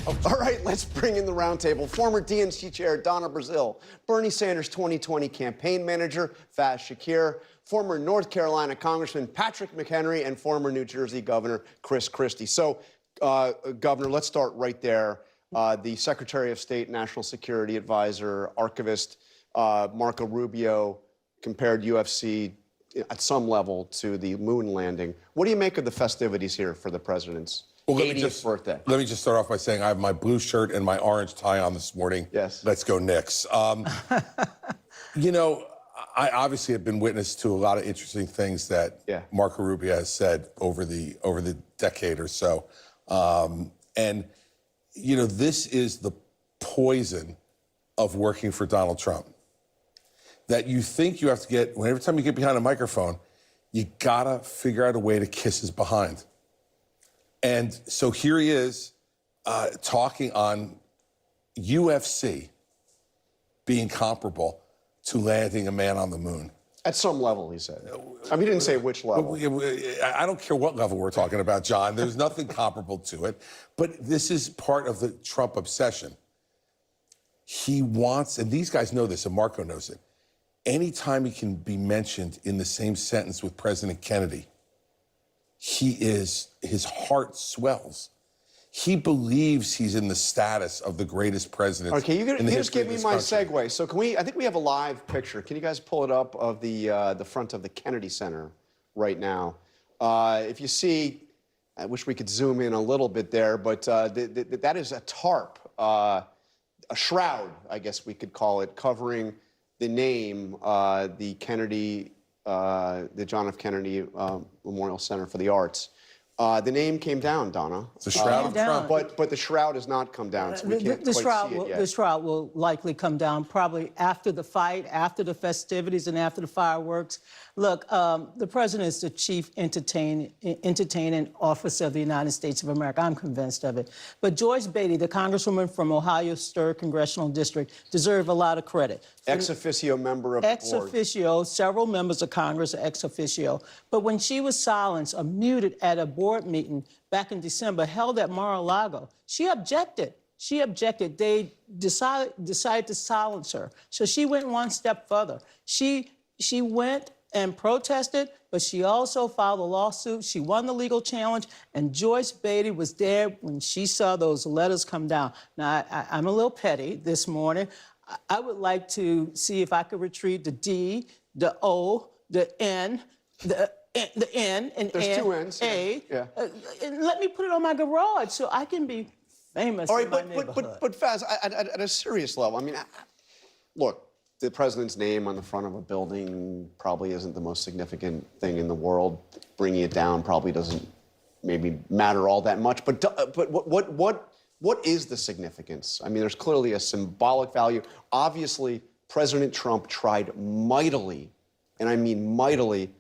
All right, let's bring in the roundtable. Former DNC Chair Donna Brazile, Bernie Sanders' 2020 campaign manager Faz Shakir, former North Carolina Congressman Patrick McHenry, and former New Jersey Governor Chris Christie. So, Governor, let's start right there. The Secretary of State, National Security Advisor, archivist Marco Rubio compared UFC at some level to the moon landing. What do you make of the festivities here for the president's 80th birthday? Let me just start off by saying I have my blue shirt and my orange tie on this morning. Yes. Let's go Knicks. You know, I obviously have been witness to a lot of interesting things that Marco Rubio has said over the decade or so. And, you know, this is the poison of working for Donald Trump. That you think you have to get, every time you get behind a microphone, you gotta figure out a way to kiss his behind. And so here he is talking on UFC being comparable to landing a man on the moon. At some level, he said. I mean, he didn't say which level. I don't care what level we're talking about, John. There's nothing comparable to it. But this is part of the Trump obsession. He wants, and these guys know this, and Marco knows it, anytime he can be mentioned in the same sentence with President Kennedy, his heart swells. He believes he's in the status of the greatest president. Okay, you just gave me my segue. So can we? I think we have a live picture. Can you guys pull it up of the front of the Kennedy Center right now? If you see, I wish we could zoom in a little bit there, but that is a tarp, a shroud, I guess we could call it, covering the name, the Kennedy, the John F. Kennedy Memorial Center for the Arts. The name came down, Donna. The shroud of Trump. But the shroud has not come down, so we can't quite see it yet. The shroud will likely come down probably after the fight, after the festivities, and after the fireworks. Look, the president is the chief entertaining officer of the United States of America. I'm convinced of it. But Joyce Beatty, the congresswoman from Ohio's 3rd Congressional District, deserves a lot of credit. Ex officio member of the board. Ex officio, several members of Congress are ex officio. But when she was silenced or muted at a board meeting back in December held at Mar-a-Lago, she objected. She objected. They decided to silence her. So she went one step further. She went and protested, but she also filed a lawsuit. She won the legal challenge, and Joyce Beatty was there when she saw those letters come down. Now, I'm a little petty this morning. I would like to see if I could retrieve the D, the O, the N, the N, and there's two N's. A. Yeah. And let me put it on my garage so I can be famous in my neighborhood. But Faz, at a serious level, I mean, look, the president's name on the front of a building probably isn't the most significant thing in the world. Bringing it down probably doesn't maybe matter all that much. But what is the significance? I mean, there's clearly a symbolic value. Obviously, President Trump tried mightily, and I mean mightily,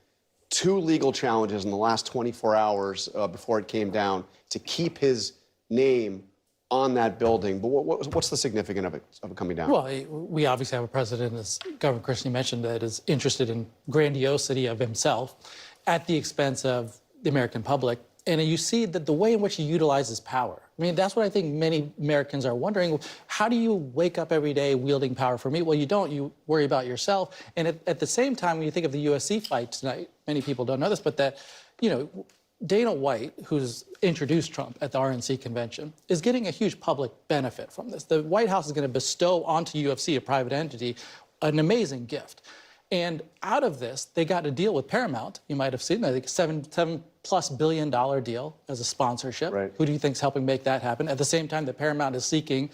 2 legal challenges in the last 24 hours before it came down to keep his name on that building. But what's the significance of it coming down? Well, we obviously have a president, as Governor Christie mentioned, that is interested in grandiosity of himself at the expense of the American public. And you see that the way in which he utilizes power. I mean, that's what I think many Americans are wondering. How do you wake up every day wielding power for me? Well, you don't. You worry about yourself. And at the same time, when you think of the USC fight tonight, many people don't know this, but that, you know, Dana White, who's introduced Trump at the RNC convention, is getting a huge public benefit from this. The White House is going to bestow onto UFC, a private entity, an amazing gift. And out of this, they got a deal with Paramount. You might have seen, I think, $7+ billion deal as a sponsorship. Right. Who do you think is helping make that happen? At the same time, the Paramount is seeking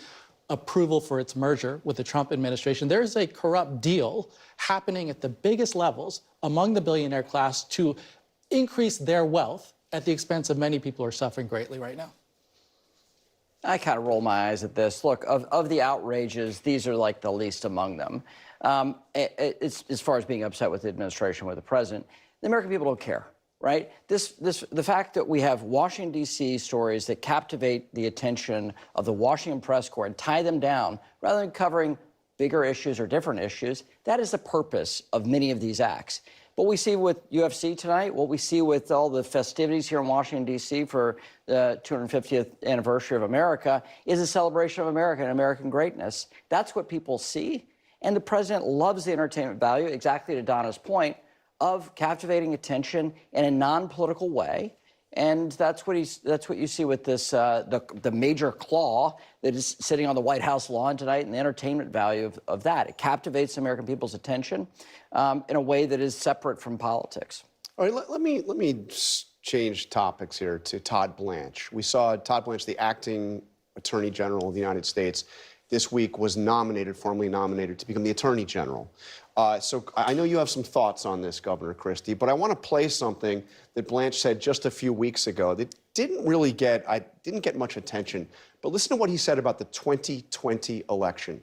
approval for its merger with the Trump administration. There's a corrupt deal happening at the biggest levels among the billionaire class to increase their wealth at the expense of many people who are suffering greatly right now. I kind of roll my eyes at this. Look, of the outrages, these are like the least among them. As far as being upset with the administration, with the president, the American people don't care, right? The fact that we have Washington, D.C. stories that captivate the attention of the Washington press corps and tie them down rather than covering bigger issues or different issues, that is the purpose of many of these acts. What we see with UFC tonight, what we see with all the festivities here in Washington, D.C. for the 250th anniversary of America is a celebration of America and American greatness. That's what people see. And the president loves the entertainment value, exactly to Donna's point, of captivating attention in a non-political way. And that's what you see with this the major claw that is sitting on the White House lawn tonight, and the entertainment value of that. It captivates American people's attention in a way that is separate from politics. All right, let me change topics here to Todd Blanche. We saw Todd Blanche, the acting Attorney General of the United States, this week was formally nominated to become the Attorney General. So I know you have some thoughts on this, Governor Christie, but I want to play something that Blanche said just a few weeks ago that didn't get much attention. But listen to what he said about the 2020 election.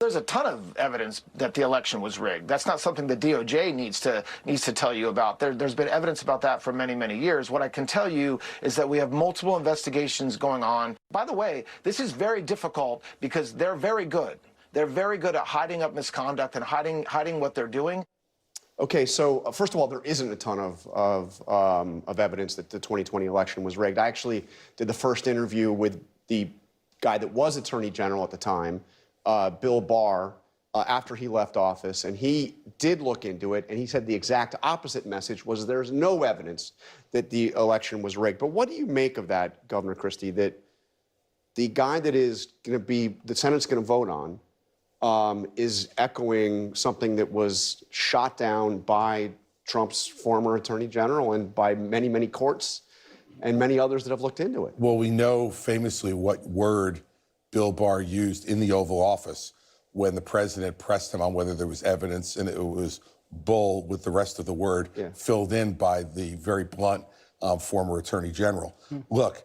There's a ton of evidence that the election was rigged. That's not something the DOJ needs to tell you about. There's been evidence about that for many, many years. What I can tell you is that we have multiple investigations going on. By the way, this is very difficult because they're very good. They're very good at hiding up misconduct and hiding what they're doing. Okay, so first of all, there isn't a ton of evidence that the 2020 election was rigged. I actually did the first interview with the guy that was Attorney General at the time, Bill Barr, after he left office, and he did look into it, and he said the exact opposite message was there's no evidence that the election was rigged. But what do you make of that, Governor Christie, that the guy that is going to be, the Senate's going to vote on, is echoing something that was shot down by Trump's former Attorney General and by many, many courts and many others that have looked into it? Well, we know famously what word Bill Barr used in the Oval Office when the president pressed him on whether there was evidence, and it was bull with the rest of the word filled in by the very blunt former Attorney General. Look,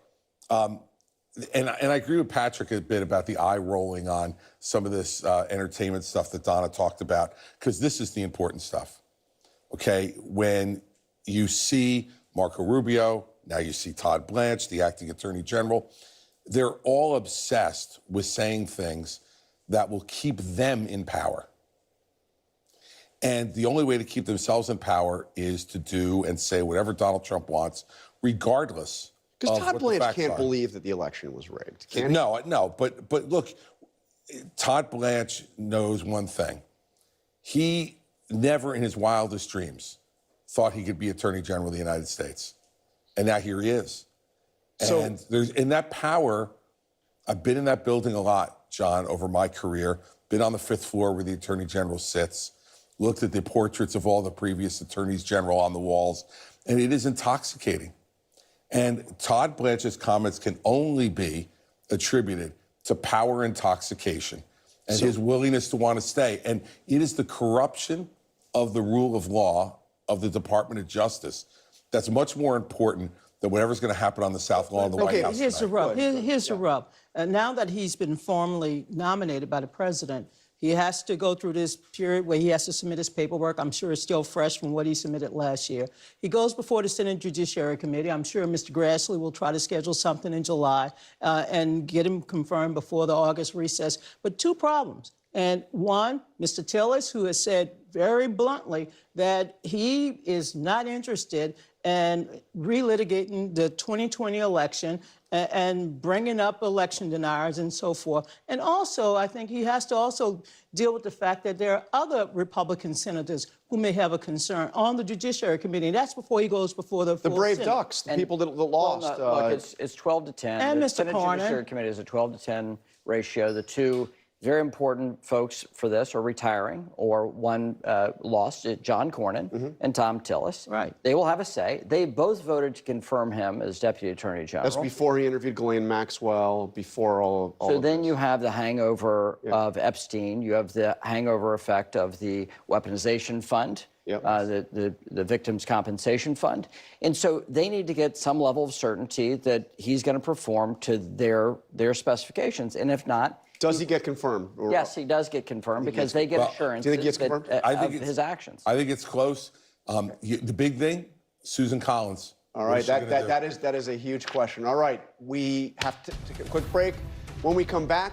and I agree with Patrick a bit about the eye rolling on some of this entertainment stuff that Donna talked about, because this is the important stuff, okay? When you see Marco Rubio, now you see Todd Blanche, the acting Attorney General, they're all obsessed with saying things that will keep them in power. And the only way to keep themselves in power is to do and say whatever Donald Trump wants, regardless. Because Todd Blanche can't believe that the election was rigged, can he? No, but look, Todd Blanche knows one thing. He never in his wildest dreams thought he could be Attorney General of the United States. And now here he is. And there's in that power, I've been in that building a lot, John, over my career, been on the 5th floor where the Attorney General sits, looked at the portraits of all the previous Attorneys General on the walls, and it is intoxicating. And Todd Blanche's comments can only be attributed to power intoxication and his willingness to want to stay. And it is the corruption of the rule of law of the Department of Justice that's much more important than whatever's going to happen on the South Lawn of the White House. Here's the rub. Here's the rub. Now that he's been formally nominated by the president, he has to go through this period where he has to submit his paperwork. I'm sure it's still fresh from what he submitted last year. He goes before the Senate Judiciary Committee. I'm sure Mr. Grassley will try to schedule something in July and get him confirmed before the August recess. But two problems. And one, Mr. Tillis, who has said very bluntly that he is not interested in relitigating the 2020 election and bringing up election deniers and so forth. And also, I think he has to also deal with the fact that there are other Republican senators who may have a concern on the Judiciary Committee. And that's before he goes before the full brave Senate. ducks, the people that lost. Well, look, it's 12 to 10. And the Mr. Senate Cornyn. Judiciary Committee is a 12 to 10 ratio. The two very important folks for this are retiring, or one lost, John Cornyn and Tom Tillis. Right. They will have a say. They both voted to confirm him as Deputy Attorney General. That's before he interviewed Ghislaine Maxwell, before all So of then this. you have the hangover of Epstein. You have the hangover effect of the weaponization fund. The Victims' Compensation Fund. And so they need to get some level of certainty that he's going to perform to their specifications. And if not... Does he get confirmed? Yes, he does get confirmed because they get assurance do you think he gets confirmed? of his actions. I think it's close. The big thing, Susan Collins. All right, that is a huge question. All right, we have to take a quick break. When we come back,